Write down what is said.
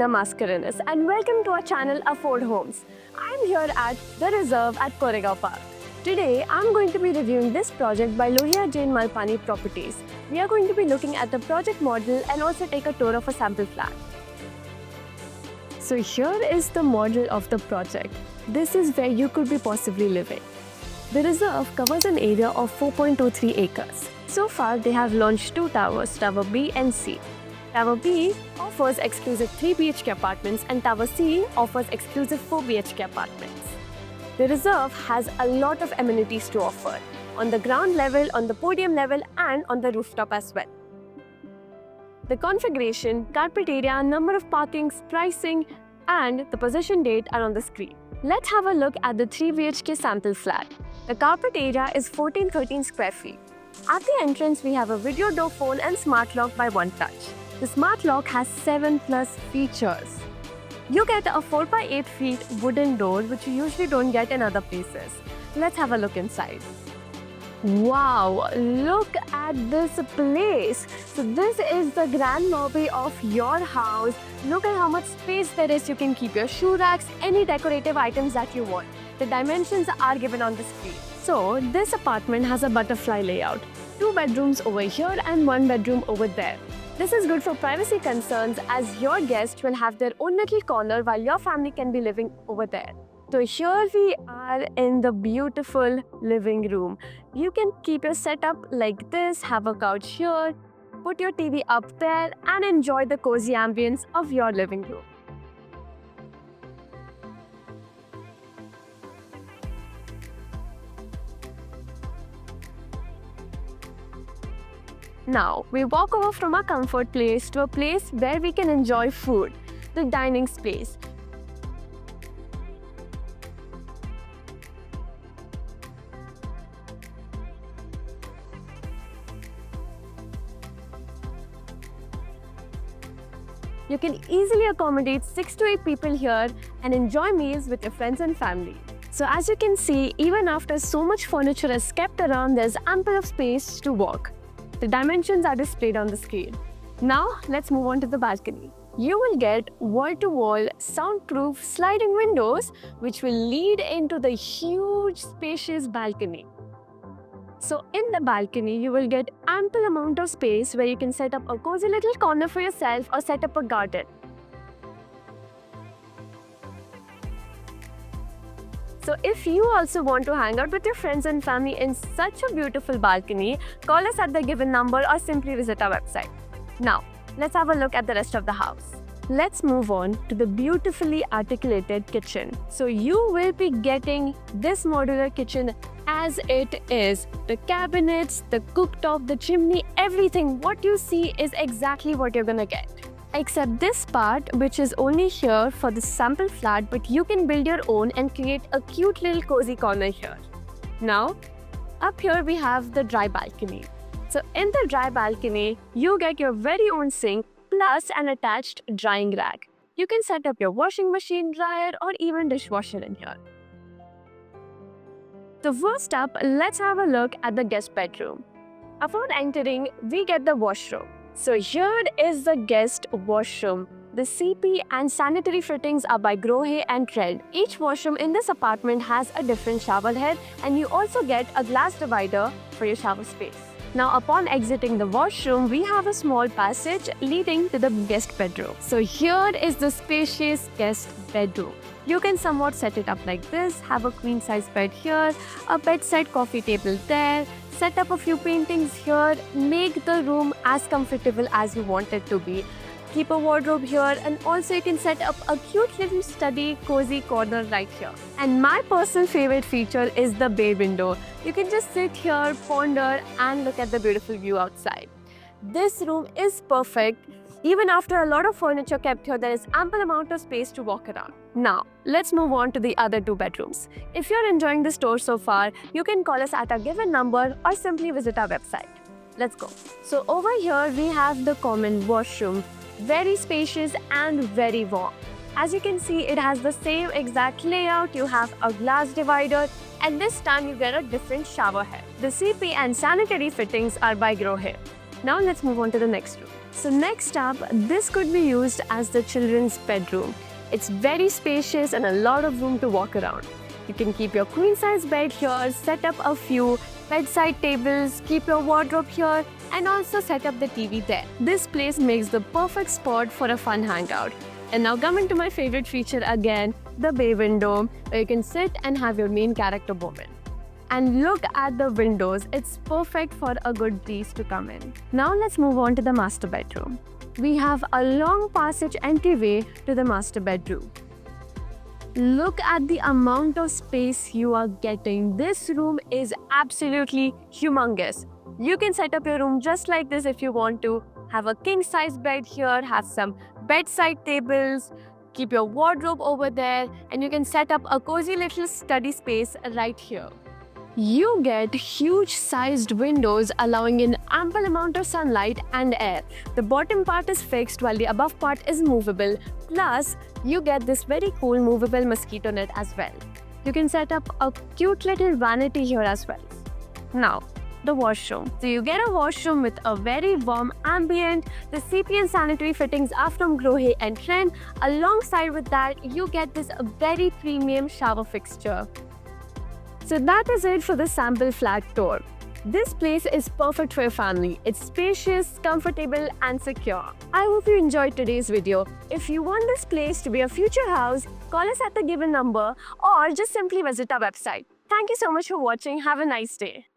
Reena Mascarenas and welcome to our channel Afford Homes. I'm here at The Reserve at Koregaon Park. Today, I'm going to be reviewing this project by Lohia Jain Malpani Properties. We are going to be looking at the project model and also take a tour of a sample flat. So here is the model of the project. This is where you could be possibly living. The reserve covers an area of 4.23 acres. So far, they have launched 2 towers, Tower B and C. Tower B offers exclusive 3 BHK apartments and Tower C offers exclusive 4 BHK apartments. The reserve has a lot of amenities to offer, on the ground level, on the podium level and on the rooftop as well. The configuration, carpet area, number of parkings, pricing and the possession date are on the screen. Let's have a look at the 3 BHK sample flat. The carpet area is 1413 square feet. At the entrance, we have a video door phone and smart lock by One Touch. The smart lock has 7+ features. You get a 4x8 feet wooden door, which you usually don't get in other places. Let's have a look inside. Wow, look at this place. So this is the grand lobby of your house. Look at how much space there is. You can keep your shoe racks, any decorative items that you want. The dimensions are given on the screen. So this apartment has a butterfly layout. 2 bedrooms over here and 1 bedroom over there. This is good for privacy concerns as your guests will have their own little corner while your family can be living over there. So here we are in the beautiful living room. You can keep your setup like this, have a couch here, put your TV up there and enjoy the cozy ambience of your living room. Now, we walk over from our comfort place to a place where we can enjoy food, the dining space. You can easily accommodate 6 to 8 people here and enjoy meals with your friends and family. So as you can see, even after so much furniture is kept around, there's ample of space to walk. The dimensions are displayed on the screen. Now, let's move on to the balcony. You will get wall-to-wall, soundproof sliding windows which will lead into the huge spacious balcony. So in the balcony, you will get ample amount of space where you can set up a cozy little corner for yourself or set up a garden. So if you also want to hang out with your friends and family in such a beautiful balcony, call us at the given number or simply visit our website. Now, let's have a look at the rest of the house. Let's move on to the beautifully articulated kitchen. So you will be getting this modular kitchen as it is. The cabinets, the cooktop, the chimney, everything. What you see is exactly what you're gonna get. Except this part, which is only here for the sample flat, but you can build your own and create a cute little cozy corner here. Now, up here we have the dry balcony. So in the dry balcony, you get your very own sink plus an attached drying rack. You can set up your washing machine, dryer or even dishwasher in here. So first up, let's have a look at the guest bedroom. Upon entering, we get the washroom. So here is the guest washroom. The CP and sanitary fittings are by Grohe and Tread. Each washroom in this apartment has a different shower head and you also get a glass divider for your shower space. Now upon exiting the washroom, we have a small passage leading to the guest bedroom. So here is the spacious guest bedroom. You can somewhat set it up like this, have a queen size bed here, a bedside coffee table there, set up a few paintings here, make the room as comfortable as you want it to be. Keep a wardrobe here and also you can set up a cute little study cozy corner right here. And my personal favorite feature is the bay window. You can just sit here, ponder and look at the beautiful view outside. This room is perfect. Even after a lot of furniture kept here, there is ample amount of space to walk around. Now, let's move on to the other 2 bedrooms. If you're enjoying this tour so far, you can call us at our given number or simply visit our website. Let's go. So over here, we have the common washroom. Very spacious and very warm. As you can see, it has the same exact layout. You have a glass divider and this time you get a different shower head. The CP and sanitary fittings are by Grohe. Now let's move on to the next room. So next up, this could be used as the children's bedroom. It's very spacious and a lot of room to walk around. You can keep your queen size bed here, set up a few bedside tables, keep your wardrobe here, and also set up the TV there. This place makes the perfect spot for a fun hangout. And now coming to my favorite feature again, the bay window, where you can sit and have your main character moment. And look at the windows, it's perfect for a good breeze to come in. Now let's move on to the master bedroom. We have a long passage entryway to the master bedroom. Look at the amount of space you are getting. This room is absolutely humongous. You can set up your room just like this if you want to. Have a king size bed here, have some bedside tables, keep your wardrobe over there, and you can set up a cozy little study space right here. You get huge sized windows allowing in ample amount of sunlight and air. The bottom part is fixed while the above part is movable. Plus, you get this very cool movable mosquito net as well. You can set up a cute little vanity here as well. Now, the washroom. So you get a washroom with a very warm ambient. The CP and sanitary fittings are from Grohe and Trend. Alongside with that, you get this very premium shower fixture. So that is it for the sample flat tour. This place is perfect for your family. It's spacious, comfortable, and secure. I hope you enjoyed today's video. If you want this place to be a future house, call us at the given number or just simply visit our website. Thank you so much for watching. Have a nice day.